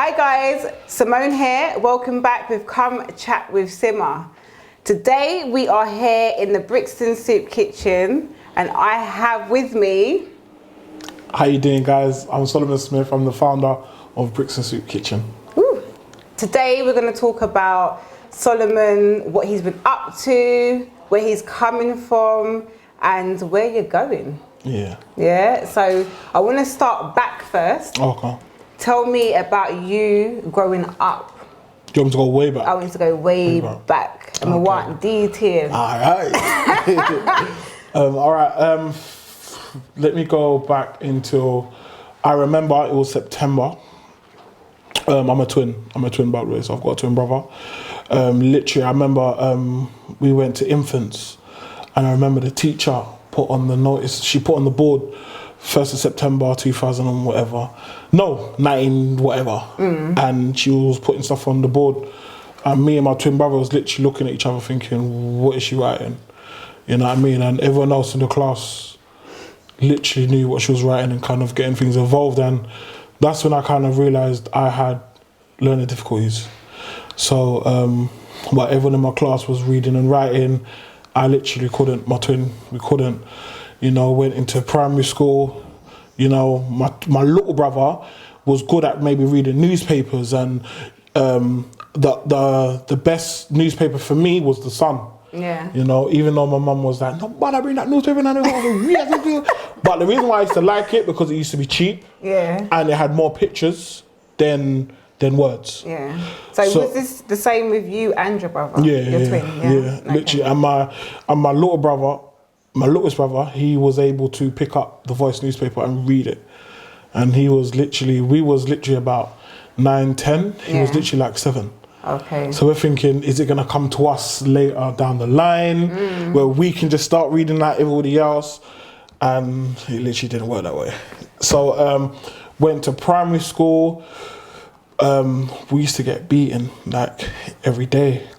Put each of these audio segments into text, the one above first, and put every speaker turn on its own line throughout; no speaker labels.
Hi guys, Simone here. Welcome back with Come Chat with Sima. Today we are here in the Brixton Soup Kitchen and I have with me...
How you doing guys? I'm Solomon Smith, I'm the founder of Brixton Soup Kitchen.
Ooh. Today we're going to talk about Solomon, what he's been up to, where he's coming from and where you're going. Yeah, so I want to start back first.
Okay.
Tell me about you growing up.
Do you want me to go way back?
I want to go way back. I'm a want detail.
Alright. Alright, let me go back until I remember it was September. I'm a twin by the way, so I've got a twin brother. Literally, I remember we went to infants and I remember the teacher put on the notice, she put on the board 1st of September 2000 and whatever. No, 19 whatever. And she was putting stuff on the board. And me and my twin brother was literally looking at each other thinking, what is she writing? You know what I mean? And everyone else in the class literally knew what she was writing and kind of getting things involved. And that's when I kind of realised I had learning difficulties. So while everyone in my class was reading and writing, I literally couldn't. My twin, we couldn't. You know, went into primary school. You know, my little brother was good at maybe reading newspapers, and the best newspaper for me was The Sun.
Yeah.
You know, even though my mum was like, no, but I bring that newspaper now. But the reason why I used to like it because it used to be cheap. Yeah. And it had more pictures than words.
Yeah. So was this the same with you and your brother?
Yeah,
your twin. Yeah.
Okay. Literally. And my little brother. My littlest brother, he was able to pick up the Voice newspaper and read it. And we was literally about 9, 10. He was literally like 7. Okay. So we're thinking, is it going to come to us later down the line where we can just start reading like everybody else? And it literally didn't work that way. So went to primary school. We used to get beaten like every day.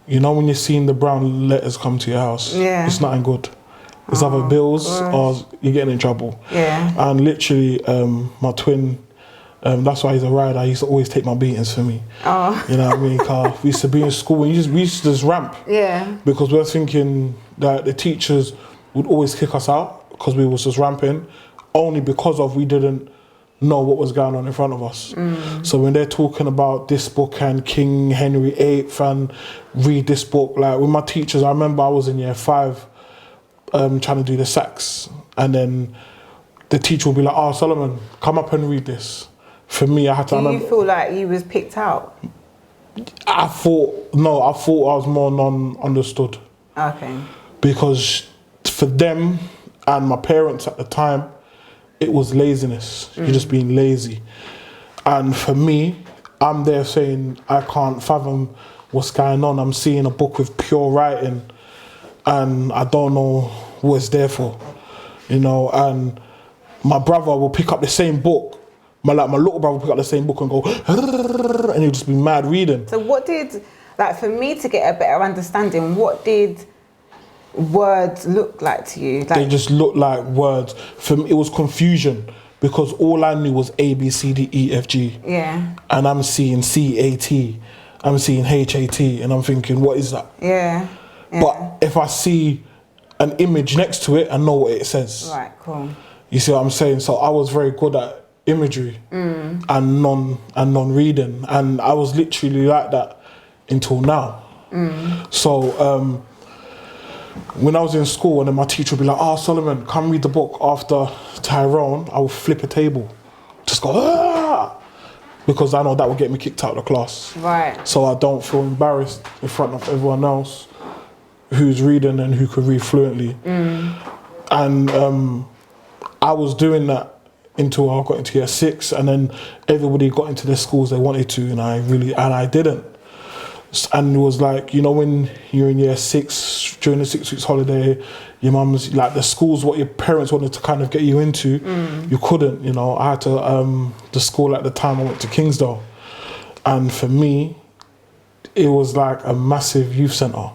You know when you're seeing the brown letters come to your house, it's nothing good. It's either bills or you're getting in trouble. Yeah. And literally, my twin, that's why he's a rider. He used to always take my beatings for me. Oh. You know what I mean? We used to be in school and we used to just ramp. Yeah. Because we were thinking that the teachers would always kick us out because we was just ramping, only because we didn't know what was going on in front of us. So when they're talking about this book and King Henry VIII and read this book, like with my teachers, I remember I was in year 5 trying to do the sax, and then the teacher would be like, oh, Solomon, come up and read this. For me, I had to...
Do you feel like you was picked out?
I thought I was more non-understood. Okay. Because for them and my parents at the time, it was laziness. You're just being lazy. And for me, I'm there saying, I can't fathom what's going on. I'm seeing a book with pure writing and I don't know what it's there for. You know, and my brother will pick up the same book. My little brother will pick up the same book and go, and he'll just be mad reading.
So what did, like for me to get a better understanding, what did words look like to you? Like,
they just looked like words. For me, it was confusion because all I knew was A, B, C, D, E, F, G. Yeah. And I'm seeing C, A, T. I'm seeing H, A, T. And I'm thinking, what is that? Yeah. But if I see an image next to it, I know what it says. Right, cool. You see what I'm saying? So I was very good at imagery and non-reading. And I was literally like that until now. So, when I was in school and then my teacher would be like, oh, Solomon, come read the book after Tyrone, I would flip a table. Just go, ah! Because I know that would get me kicked out of the class. Right. So I don't feel embarrassed in front of everyone else who's reading and who could read fluently. And I was doing that until I got into year 6, and then everybody got into their schools they wanted to, and I didn't. And it was like, you know, when you're in year 6, during the 6 weeks holiday, your mum's like the schools what your parents wanted to kind of get you into, you couldn't, you know. I had to, the school at the time I went to Kingsdale. And for me, it was like a massive youth centre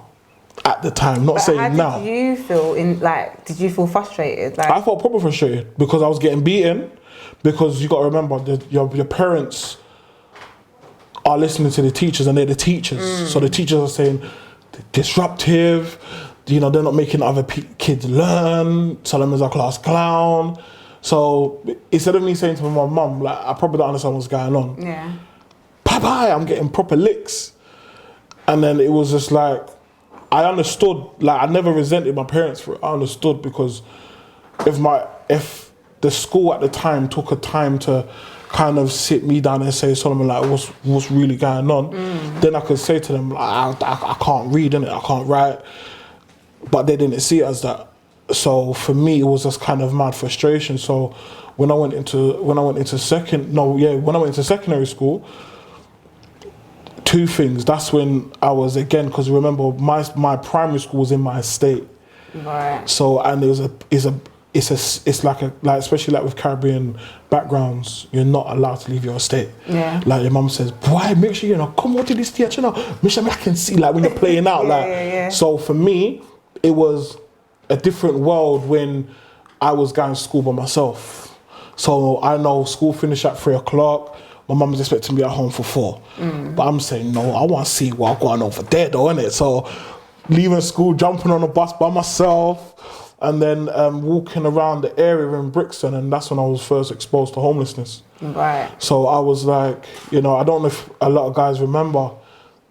at the time, not saying now.
How did you feel did you feel frustrated?
I felt proper frustrated because I was getting beaten, because you got to remember that your parents are listening to the teachers, and they're the teachers. So the teachers are saying disruptive, you know, they're not making other kids learn. Solomon's a class clown. So instead of me saying to my mum, like, I probably don't understand what's going on.
Yeah.
Bye-bye, I'm getting proper licks. And then it was just like, I understood, like, I never resented my parents for it. I understood, because if the school at the time took a time to kind of sit me down and say, Solomon, like, what's really going on, then I could say to them, like, I can't read, innit? I can't write. But they didn't see it as that. So for me, it was just kind of mad frustration. So when I went into secondary school, two things. That's when I was, again, because remember, my primary school was in my estate.
Right.
So, and it's like especially like with Caribbean backgrounds, you're not allowed to leave your estate.
Yeah.
Like your mum says, boy, make sure come out to this theatre, make sure I can see, like, when you're playing out,
yeah.
So for me, it was a different world when I was going to school by myself. So I know school finished at 3 o'clock. My mum was expecting me at home for 4. But I'm saying, no, I want to see what's going on over there, though, innit? So leaving school, jumping on a bus by myself, and then walking around the area in Brixton, and that's when I was first exposed to homelessness.
Right.
So I was like, you know, I don't know if a lot of guys remember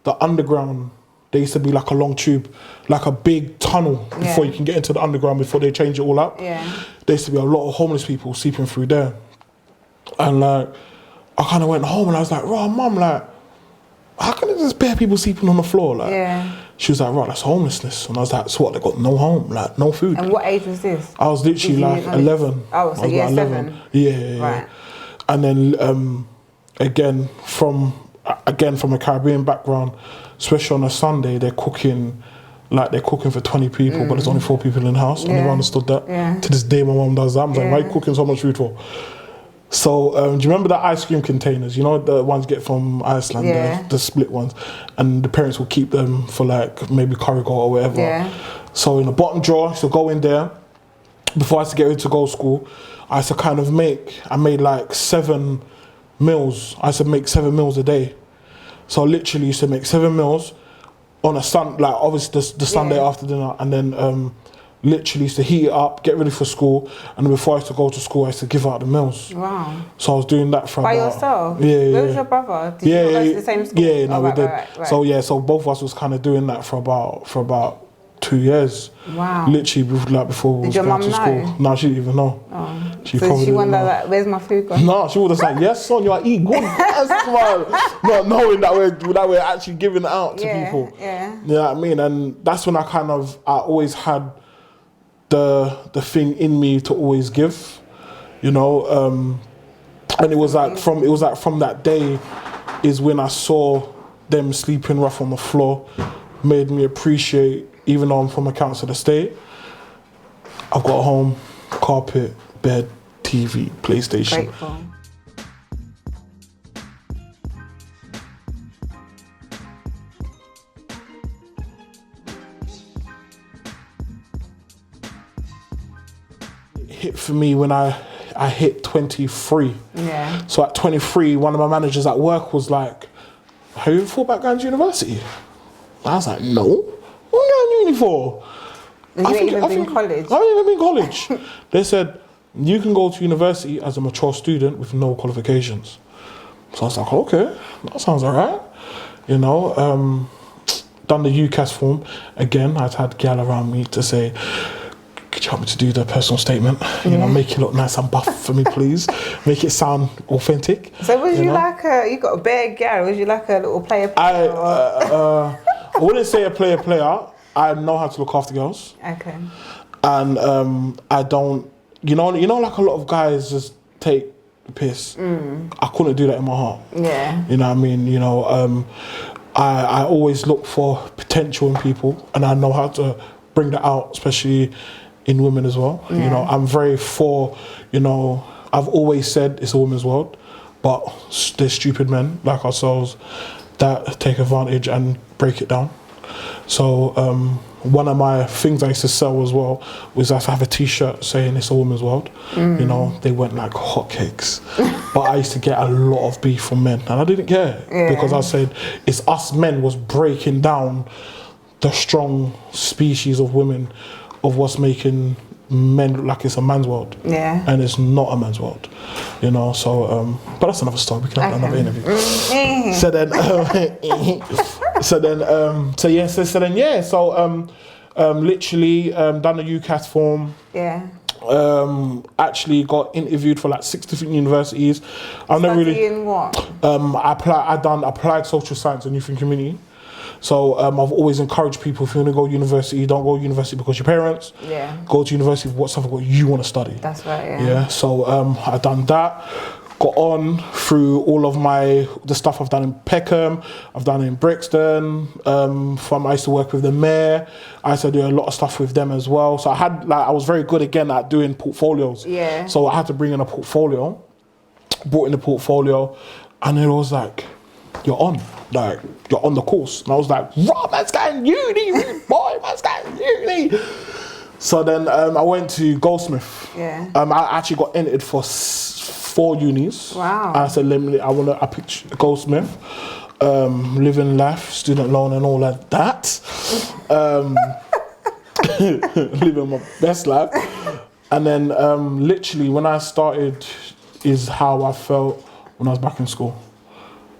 the underground. There used to be like a long tube, like a big tunnel before you can get into the underground before they change it all up.
Yeah.
There used to be a lot of homeless people sleeping through there. And like, I kind of went home and I was like, right, mum, like, how can there just bare people sleeping on the floor? Like, she was like, right, that's homelessness. And I was like, so what, they got no home, like, no food.
And what age was this?
I was literally like 11.
Oh, so year 7?
Yeah.
Right.
And then, again, from a Caribbean background, especially on a Sunday, they're cooking for 20 people, but there's only 4 people in the house. I never understood that.
Yeah.
To this day, my mum does that. I'm like, why are you cooking so much food for? So, do you remember the ice cream containers? You know, the ones you get from Iceland, the split ones? And the parents will keep them for like maybe curry goat or whatever. Yeah. So in the bottom drawer, I used to go in there. Before I used to get ready to go to school, I used to kind of I made like 7 meals. I used to make 7 meals a day. So I literally used to make 7 meals on a like obviously the Sunday after dinner, and then literally used to heat it up, get ready for school, and then before I used to go to school, I used to give out the meals. Wow. So I was doing that for
by yourself?
Yeah.
Where was your brother? Did you go to the same school?
Yeah, no, we did. Right. So both of us was kind of doing that for about 2 years. Wow. Literally, like before we was going to school. No, she didn't even know. Oh. She
wondered, like, where's my food gone?
No, she was just like, yes, son, you're eating good. Yes, man. Not knowing that we're actually giving it out to people. Yeah. You know what I mean? And that's when I always had the thing in me to always give, you know. And it was like from that day is when I saw them sleeping rough on the floor, made me appreciate, even though I'm from a council estate, I've got a home, carpet, bed, TV, PlayStation.
Grateful.
It hit for me when I hit 23.
Yeah.
So at 23, one of my managers at work was like, have you ever thought about going to university? I was like, no. What are you going to uni for?
I haven't even been in college.
I haven't even been in college. They said, you can go to university as a mature student with no qualifications. So I was like, okay, that sounds all right. You know, done the UCAS form. Again, I'd had gal around me to say, could you help me to do the personal statement? You know, make it look nice and buff for me, please. Make it sound authentic.
So was you like you got a big gal? Was you like a little player?
I wouldn't say a player. I know how to look after girls.
Okay.
And I don't, you know, like a lot of guys just take the piss. I couldn't do that in my heart. Yeah. You know what I mean? You know, I always look for potential in people, and I know how to bring that out, especially in women as well. Yeah. You know, I'm very for, you know, I've always said it's a woman's world, but there's stupid men like ourselves that take advantage and break it down. So one of my things I used to sell as well was I used to have a t-shirt saying it's a woman's world. You know, they went like hotcakes. But I used to get a lot of beef from men, and I didn't care because I said it's us men was breaking down the strong species of women of what's making men look like it's a man's world. And it's not a man's world, you know. So but that's another story. We can have another interview. So then literally done the UCAS form. Actually got interviewed for like 6 different universities. I've never really
in what?
I done applied social science and youth and community. So I've always encouraged people, if you want to go to university, don't go to university because your parents. Go to university for what you want to study. That's
right.
So I done that. Got on through all of the stuff I've done in Peckham, I've done in Brixton. I used to work with the mayor. I used to do a lot of stuff with them as well. So I was very good again at doing portfolios. So I had to bring in a portfolio. Brought in the portfolio, and it was like, you're on the course. And I was like, right, man's going uni, boy, man's going uni. So then I went to Goldsmith. I actually got entered for 4 unis.
Wow.
And I said, I picked Goldsmith, living life, student loan and all of that. Living my best life. And then literally when I started is how I felt when I was back in school.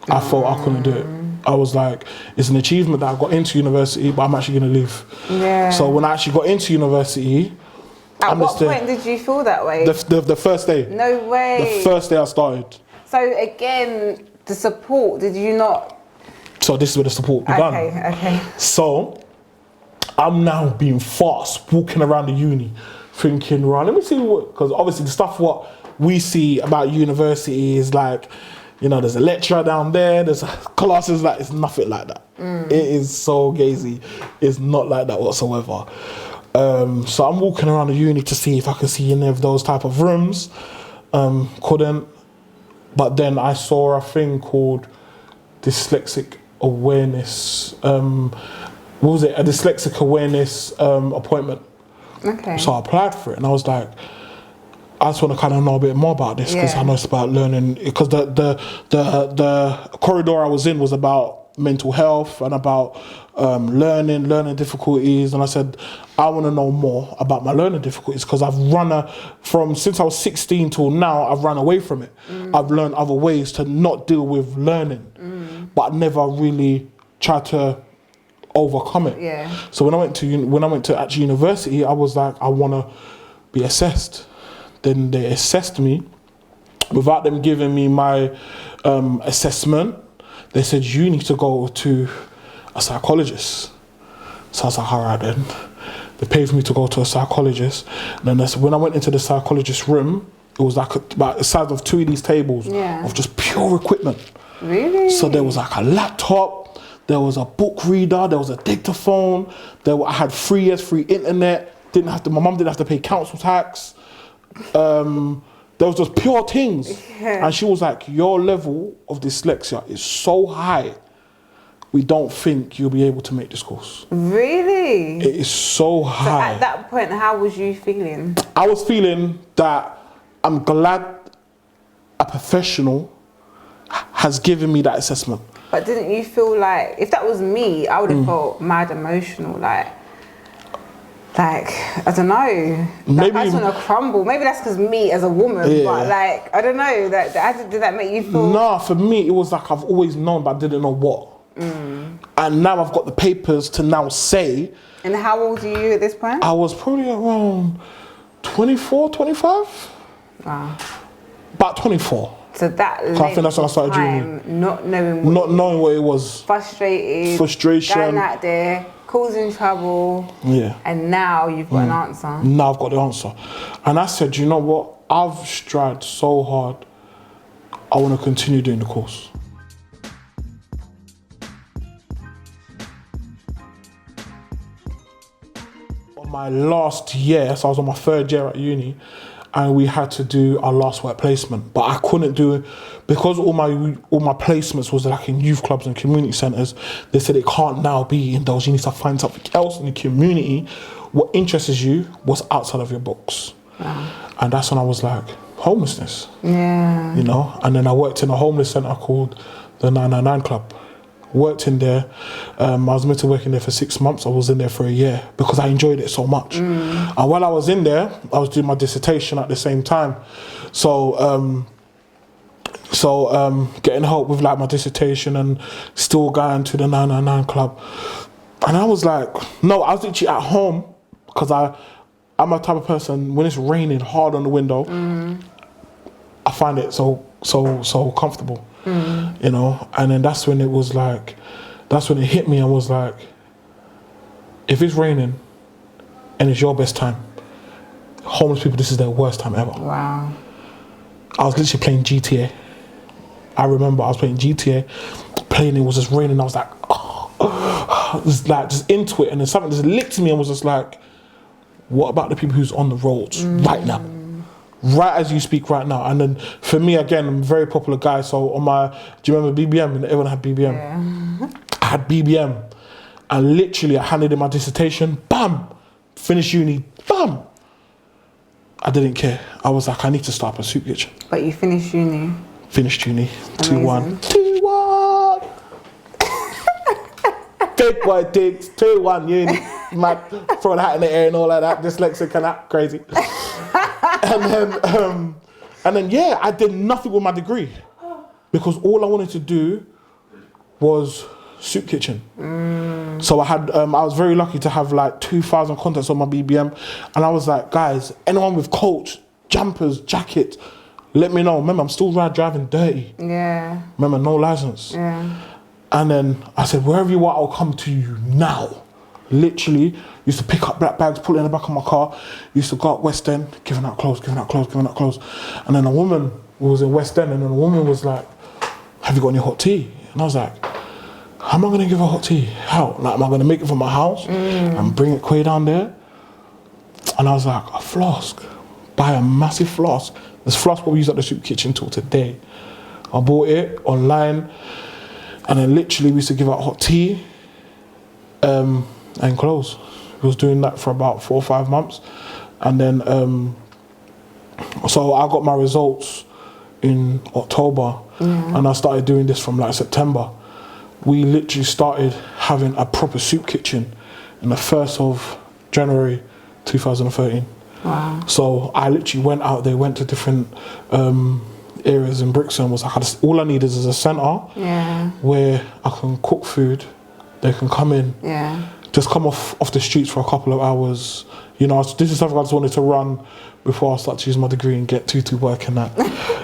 I felt I couldn't do it. I was like, it's an achievement that I got into university, but I'm actually going to leave. So when I actually got into university,
at what point did you feel that way?
The first day.
No way.
The first day I started.
So again, the support, did you not?
So this is where the support began.
Okay.
So I'm now being fast, walking around the uni, thinking, right, let me see what, because obviously the stuff what we see about university is like, you know, there's a lecturer down there, there's classes like, it's nothing like that. It is so gazy. It's not like that whatsoever. So I'm walking around the uni to see if I can see any of those type of rooms. Couldn't. But then I saw a thing called dyslexic awareness. What was it? A dyslexic awareness appointment. So I applied for it, and I was like, I just want to kind of know a bit more about this because I know it's about learning. Because the corridor I was in was about mental health and about learning difficulties. And I said, I want to know more about my learning difficulties because I've since I was 16 till now, I've run away from it. I've learned other ways to not deal with learning, but I never really tried to overcome it. So when I went to actually university, I was like, I want to be assessed. Then they assessed me without them giving me my assessment. They said, you need to go to a psychologist. So I was like, all right then. They paid for me to go to a psychologist. And then when I went into the psychologist's room, it was like about the size of 2 of these tables of just pure equipment.
Really?
So there was like a laptop, there was a book reader, there was a dictaphone, I had 3 years free internet, my mum didn't have to pay council tax. There was just pure things. And she was like, your level of dyslexia is so high, we don't think you'll be able to make this course.
Really?
It is so high.
So at that point, how was you feeling?
I was feeling that I'm glad a professional has given me that assessment.
But didn't you feel like, if that was me, I would have felt mad emotional, like, I don't know. Maybe I just want to crumble. Maybe that's because me as a woman, but like, I don't know. Did that make you feel?
No, for me, it was like I've always known, but I didn't know what. And now I've got the papers to now say.
And how old are you at this point?
I was probably around 24, 25.
Wow.
About 24.
So that
I think that's when I started uni.
Not knowing
what it was.
Frustration. Going out there, causing trouble. And now you've got an answer.
Now I've got the answer. And I said, you know what? I've strived so hard. I want to continue doing the course. On my last year, so I was on my 3rd year at uni, and we had to do our last work placement. But I couldn't do it because all my placements was like in youth clubs and community centres. They said it can't now be in those. You need to find something else in the community. What interests you was outside of your books. Wow. And that's when I was like, homelessness.
Yeah.
You know, and then I worked in a homeless centre called the 999 Club. Worked in there. I was meant to work in there for 6 months. I was in there for a year because I enjoyed it so much. And while I was in there, I was doing my dissertation at the same time. So getting help with like my dissertation and still going to the 999 Club. And I was like, no, I was literally at home because I'm a type of person, when it's raining hard on the window, I find it so comfortable. You know, and then that's when it hit me. I was like, if it's raining and it's your best time, homeless people, this is their worst time ever.
Wow.
I was literally playing GTA. I remember I was playing GTA, it was just raining. I was like, just like just into it, and then something just licked me and was just like, what about the people who's on the roads right now? Right as you speak right now. And then for me, again, I'm a very popular guy. So on my, do you remember BBM? Everyone had BBM.
Yeah.
I had BBM. And literally I handed in my dissertation, bam, finished uni, bam. I didn't care. I was like, I need to start a soup kitchen.
But you finished uni?
Finished uni, 2-1. 2-1! Big boy things, 2-1 uni. Mad, throwing a hat in the air and all like that, dyslexic and that, crazy. And then, yeah, I did nothing with my degree because all I wanted to do was soup kitchen. So I was very lucky to have like 2,000 contacts on my BBM, and I was like, guys, anyone with coats, jumpers, jackets, let me know. Remember, I'm still driving dirty.
Yeah.
Remember, no license.
Yeah.
And then I said, wherever you are, I'll come to you now. Literally, used to pick up black bags, put it in the back of my car, used to go up West End, giving out clothes. And then a woman was in West End, and then a woman was like, have you got any hot tea? And I was like, how am I gonna give her hot tea? How? Like, am I gonna make it from my house and bring it way down there? And I was like, a flask, buy a massive flask. This flask what we use at the soup kitchen till today. I bought it online, and then literally we used to give out hot tea, and clothes. We was doing that for about 4 or 5 months, and then so I got my results in October, and I started doing this from like September. We literally started having a proper soup kitchen in the 1st of January 2013.
Wow.
So I literally went out there, went to different areas in Brixton. Was like, all I need is a centre where I can cook food. They can come in, just come off the streets for a couple of hours. You know, this is something I just wanted to run before I start to use my degree and get to work and that.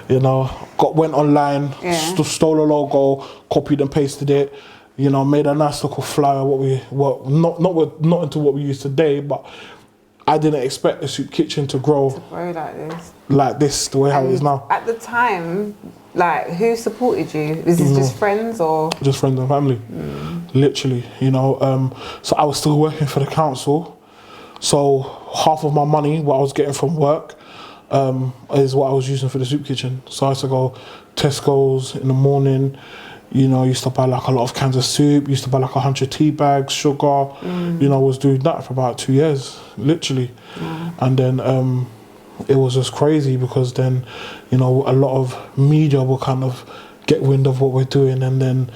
You know, went online, stole a logo, copied and pasted it. You know, made a nice little flyer. Not into what we use today, but I didn't expect the soup kitchen to grow like this, the way how it is now.
At the time, like, who supported you? Was this just friends or? Just
friends and family, literally, you know. So I was still working for the council. So half of my money, what I was getting from work, is what I was using for the soup kitchen. So I used to go Tesco's in the morning, you know, used to buy like a lot of cans of soup, used to buy like 100 tea bags, sugar, you know, I was doing that for about 2 years, literally. And then it was just crazy because then, you know, a lot of media will kind of get wind of what we're doing. And then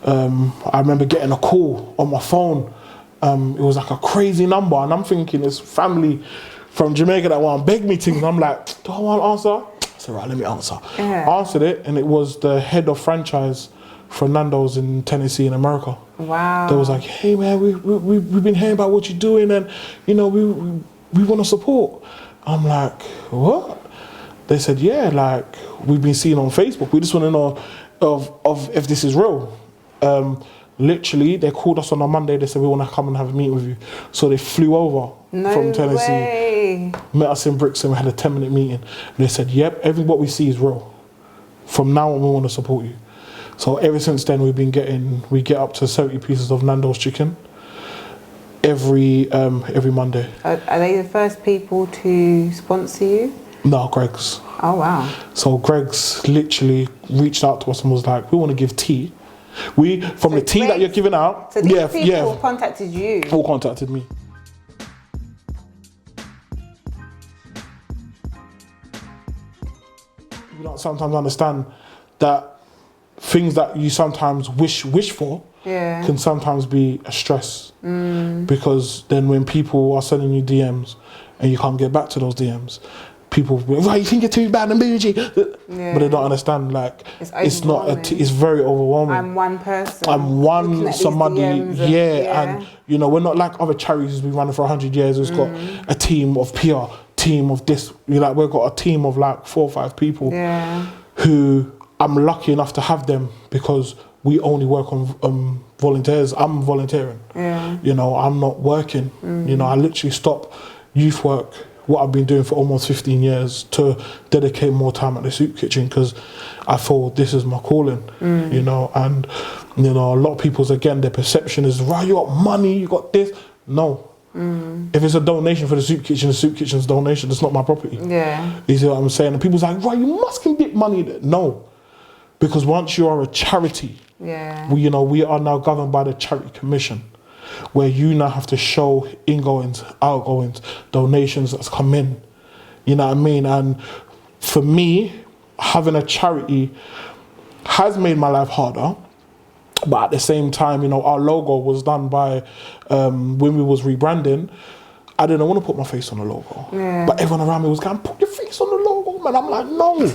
I remember getting a call on my phone. It was like a crazy number, and I'm thinking it's family from Jamaica that want to beg me things. And I'm like, do I want to answer? I said, right, let me answer. I answered it, and it was the head of franchise for Nando's in Tennessee in America.
Wow.
They was like, hey man, we've been hearing about what you're doing, and you know, we want to support. I'm like, what? They said, yeah, like, we've been seeing on Facebook. We just want to know of if this is real. Literally, they called us on a Monday. They said, we want to come and have a meeting with you. So they flew over from Tennessee, met us in Brixton. We had a 10-minute meeting. And they said, yep, what we see is real. From now on, we want to support you. So ever since then, we get up to 70 pieces of Nando's chicken every Monday.
Are they the first people to sponsor you?
No, Greg's.
Oh, wow.
So Greg's literally reached out to us and was like, we want to give tea. From the tea that you're giving out.
So these people contacted you?
All contacted me. You don't sometimes understand that things that you sometimes wish for can sometimes be a stress. Because then when people are sending you DMs and you can't get back to those DMs, people will be, right, you think you're too bad and bougie. But they don't understand, like, it's not, it's very overwhelming.
I'm one person.
I'm somebody, and you know, we're not like other charities who's been running for 100 years, who's got a team of PR, team of this, like, we've got a team of like 4 or 5 people who I'm lucky enough to have them because we only work on volunteers. I'm volunteering. You know, I'm not working. You know, I literally stopped youth work, what I've been doing for almost 15 years, to dedicate more time at the soup kitchen because I thought this is my calling, you know. And, you know, a lot of people's, again, their perception is, right, you got money, you got this. No. If it's a donation for the soup kitchen's donation, it's not my property. You see what I'm saying? And people's like, right, you must get money there. No. Because once you are a charity, you know, we are now governed by the Charity Commission, where you now have to show ingoings, outgoings, donations that's come in. You know what I mean? And for me, having a charity has made my life harder. But at the same time, you know, our logo was done by, when we was rebranding, I didn't want to put my face on the logo. But everyone around me was going, put your face on the logo, man. I'm like, no.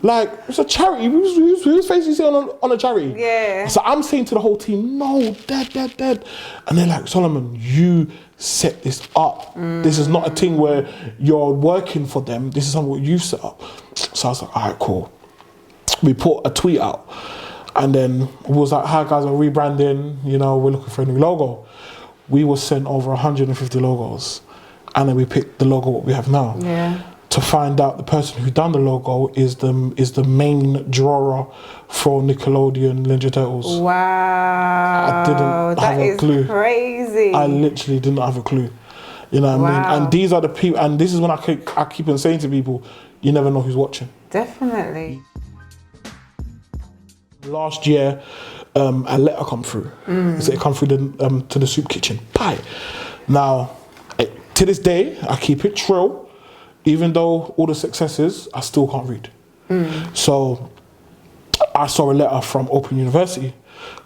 Like, it's a charity. Whose face you see on a charity? So I'm saying to the whole team, no, dead. And they're like, Solomon, you set this up. This is not a thing where you're working for them. This is something you've set up. So I was like, all right, cool. We put a tweet out. And then it was like, hi guys, we're rebranding. You know, we're looking for a new logo. We were sent over 150 logos. And then we picked the logo what we have now. To find out the person who done the logo is the main drawer for Nickelodeon Ninja Turtles.
Wow.
I didn't have a clue.
That is crazy.
I literally didn't have a clue. You know what I mean? And these are the people, and this is when I keep on saying to people, you never know who's watching.
Definitely.
Last year, a letter come through. So it come through to the soup kitchen. Pie. Now, to this day, I keep it true. Even though all the successes, I still can't read. So I saw a letter from Open University.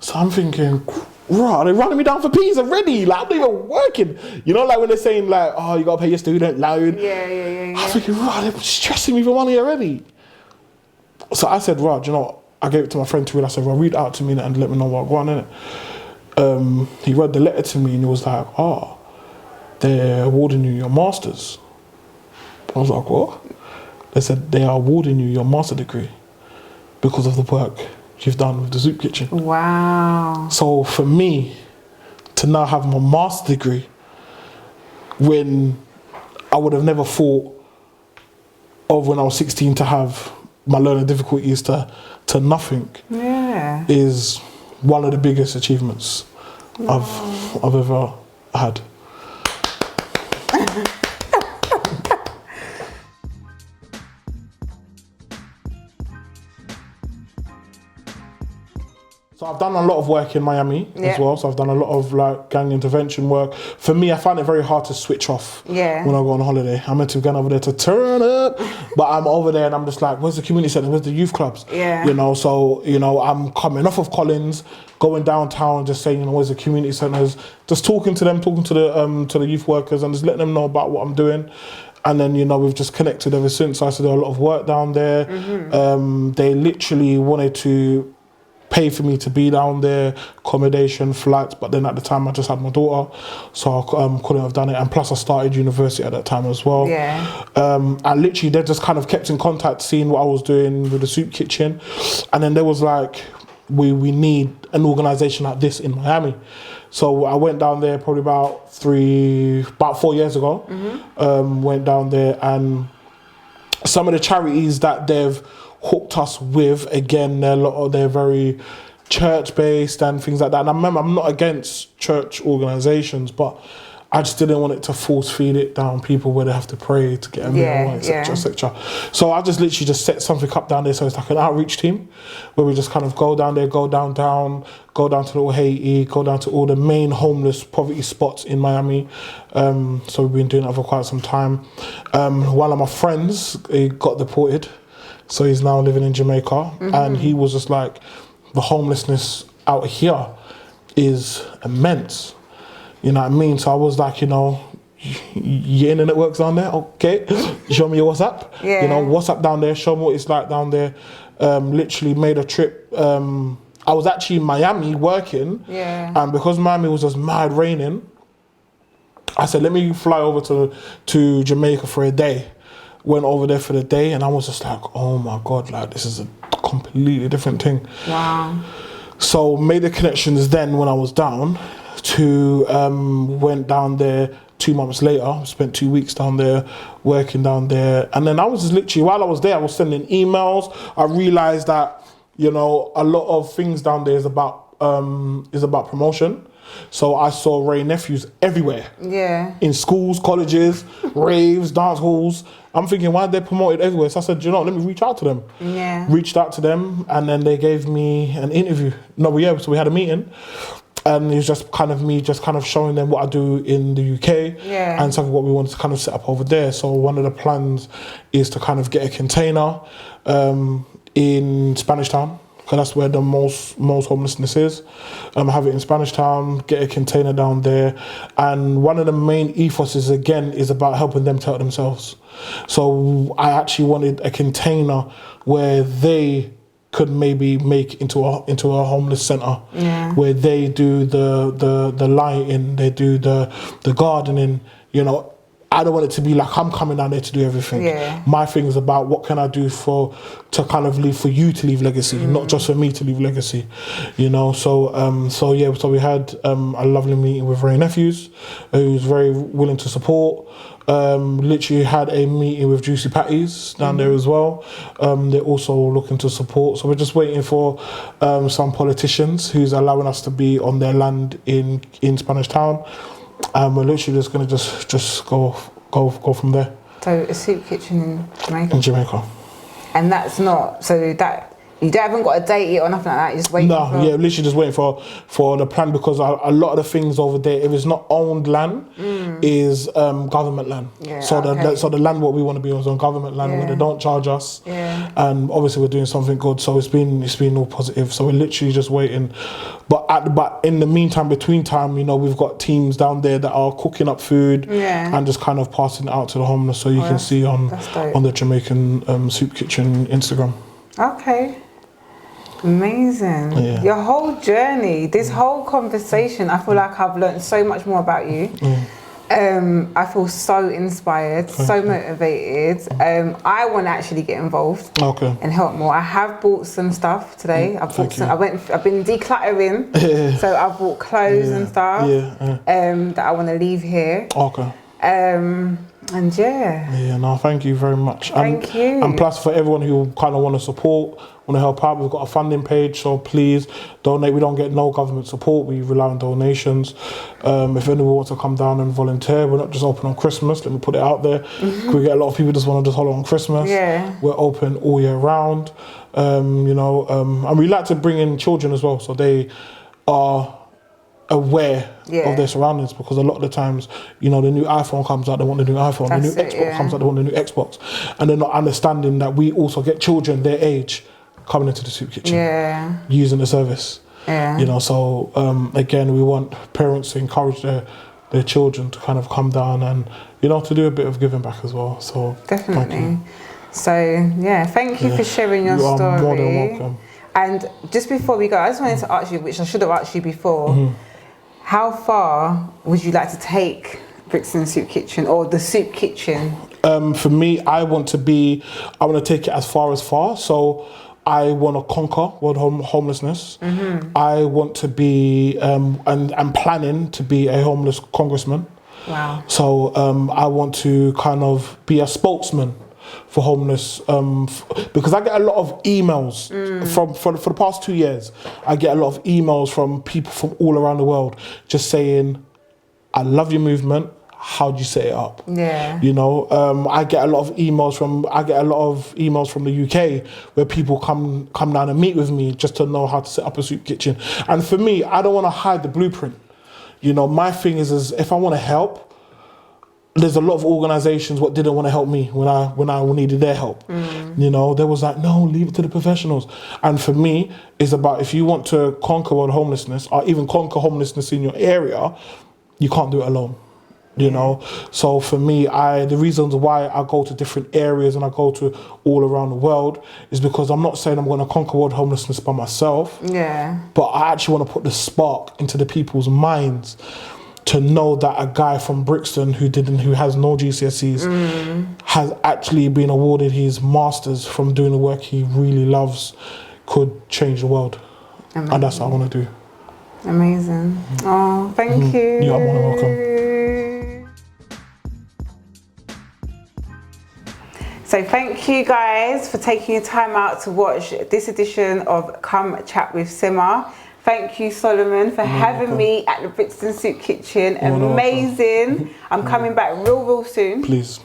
So I'm thinking, right, they're running me down for peas already. Like, I'm not even working. You know, like when they're saying, like, oh, you got to pay your student loan. I'm thinking, right, they're stressing me for money already. So I said, right, you know what? I gave it to my friend to read. I said, well, read it out to me and let me know what's going on, innit? He read the letter to me and he was like, oh, they're awarding you your master's. I was like, what? They said they are awarding you your master degree because of the work you've done with the soup kitchen.
Wow.
So for me to now have my master degree when I would have never thought of when I was 16 to have my learning difficulties to nothing is one of the biggest achievements I've ever had. So I've done a lot of work in Miami as well. So I've done a lot of like gang intervention work. For me, I find it very hard to switch off when I go on holiday. I'm meant to be going over there to turn up, but I'm over there and I'm just like, where's the community centre? Where's the youth clubs? You know, so, you know, I'm coming off of Collins, going downtown, just saying, you know, where's the community centres? Just talking to them, talking to the youth workers and just letting them know about what I'm doing. And then, you know, we've just connected ever since. I used to do a lot of work down there. They literally wanted to pay for me to be down there, accommodation, flights, but then at the time I just had my daughter, so I couldn't have done it. And plus I started university at that time as well. And literally they just kind of kept in contact, seeing what I was doing with the soup kitchen. And then there was like, we need an organisation like this in Miami. So I went down there probably about 4 years ago. Went down there, and some of the charities that they've hooked us with, again, they're very church-based and things like that. And I remember, I'm not against church organisations, but I just didn't want it to force feed it down people where they have to pray to get a meal, etc., etc. So I just literally just set something up down there. So it's like an outreach team where we just kind of go down there, go downtown, go down to Little Haiti, go down to all the main homeless poverty spots in Miami. So we've been doing that for quite some time. One of my friends, he got deported. So he's now living in Jamaica. And he was just like, the homelessness out here is immense. You know what I mean? So I was like, you know, your internet works down there? Okay. Show me your WhatsApp. You know, WhatsApp down there, show me what it's like down there. Literally made a trip. I was actually in Miami working. And because Miami was just mad raining, I said, let me fly over to Jamaica for a day. Went over there for the day and I was just like, oh my God, like this is a completely different thing.
Wow.
So made the connections then when I was down to, went down there 2 months later, spent 2 weeks down there, working down there. And then I was just literally, while I was there, I was sending emails. I realized that, you know, a lot of things down there is about promotion. So I saw Ray nephews everywhere. In schools, colleges, raves, dance halls. I'm thinking, why are they promoted everywhere? So I said, you know, let me reach out to them. Reached out to them and then they gave me an interview. So we had a meeting. And it was just kind of me just kind of showing them what I do in the UK and something what we wanted to kind of set up over there. So one of the plans is to kind of get a container in Spanish Town, because that's where the most homelessness is. Have it in Spanish Town, get a container down there. And one of the main ethos again is about helping them to help themselves. So I actually wanted a container where they could maybe make into a homeless center where they do the lighting, they do the gardening. You know, I don't want it to be like I'm coming down there to do everything. My thing is about what can I do to kind of leave for you to leave legacy, not just for me to leave legacy. You know, so we had a lovely meeting with Ray Nephews, who's very willing to support. Literally had a meeting with Juicy Patties down there as well. They're also looking to support. So we're just waiting for some politicians who's allowing us to be on their land in Spanish Town. We're literally just going to just go from there.
So a soup kitchen in Jamaica?
In Jamaica.
And that's not, so that, you haven't got a date yet or nothing like that, you're just waiting
literally just waiting for the plan, because a lot of the things over there, if it's not owned land, is government land. So the land what we want to be on is on government land where they don't charge us. And obviously we're doing something good, so it's been all positive. So we're literally just waiting. But in the meantime, between time, you know, we've got teams down there that are cooking up food and just kind of passing it out to the homeless. So you can see on the Jamaican Soup Kitchen Instagram.
Okay. Amazing. Your whole journey, this whole conversation, I feel like I've learned so much more about you. I feel so inspired, so motivated. I want to actually get involved and help more. I have bought some stuff today. I've been decluttering, so I've bought clothes and stuff that I want to leave here. And
thank you very much.
Thank you.
And plus, for everyone who kind of want to support, want to help out, we've got a funding page, so please donate. We don't get no government support, we rely on donations. If anyone wants to come down and volunteer, we're not just open on Christmas, let me put it out there. We get a lot of people just want to just holiday on Christmas. We're open all year round. And we like to bring in children as well, so they are aware of their surroundings, because a lot of the times, you know, the new iPhone comes out, they want the new iPhone. The new Xbox comes out, they want the new Xbox. And they're not understanding that we also get children their age coming into the soup kitchen, using the service. You know, so again, we want parents to encourage their children to kind of come down and, you know, to do a bit of giving back as well. So
definitely. So thank you for sharing your story. You are more than welcome. And just before we go, I just wanted to ask you, which I should have asked you before, how far would you like to take Brixton Soup Kitchen, or the Soup Kitchen?
For me, I want to take it as far as far. So I want to conquer world homelessness. I want to be, and planning to be a homeless congressman. Wow. So I want to kind of be a spokesman for homeless, because I get a lot of emails for the past 2 years. I get a lot of emails from people from all around the world just saying, I love your movement. How do you set it up?
Yeah.
You know, I get a lot of emails from the UK where people come down and meet with me just to know how to set up a soup kitchen. And for me, I don't want to hide the blueprint. You know, my thing is if I want to help, there's a lot of organizations what didn't want to help me when I needed their help. You know, they was like, no, leave it to the professionals. And for me, it's about if you want to conquer world homelessness or even conquer homelessness in your area, you can't do it alone. You know, so for me, the reasons why I go to different areas and I go to all around the world is because I'm not saying I'm going to conquer world homelessness by myself. Yeah. But I actually want to put the spark into the people's minds to know that a guy from Brixton who has no GCSEs has actually been awarded his masters from doing the work he really loves could change the world. Amazing. And that's what I want to do.
Amazing. Oh, thank you.
You're more than welcome.
So thank you guys for taking your time out to watch this edition of Come Chat with Sima. Thank you, Solomon, for having me at the Brixton Soup Kitchen. Amazing. I'm coming back real soon.
Please.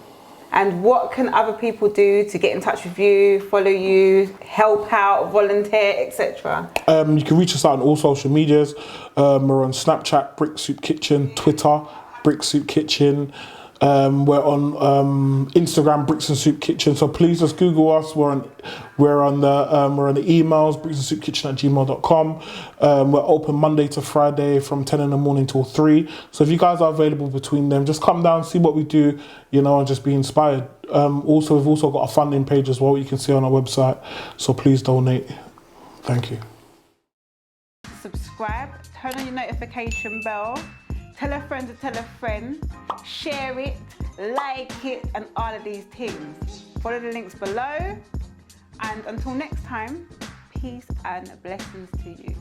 And what can other people do to get in touch with you, follow you, help out, volunteer, etc.? You can reach us out on all social medias. We're on Snapchat, Brick Soup Kitchen, Twitter, Brick Soup Kitchen. We're on Instagram, Brixton Soup Kitchen. So please just Google us. We're on the emails, brixtonsoupkitchen@gmail.com. We're open Monday to Friday from 10 in the morning till 3. So if you guys are available between them, just come down, see what we do, you know, and just be inspired. Also, we've also got a funding page as well you can see on our website. So please donate. Thank you. Subscribe, turn on your notification bell. Tell a friend to tell a friend, share it, like it, and all of these things. Follow the links below. And until next time, peace and blessings to you.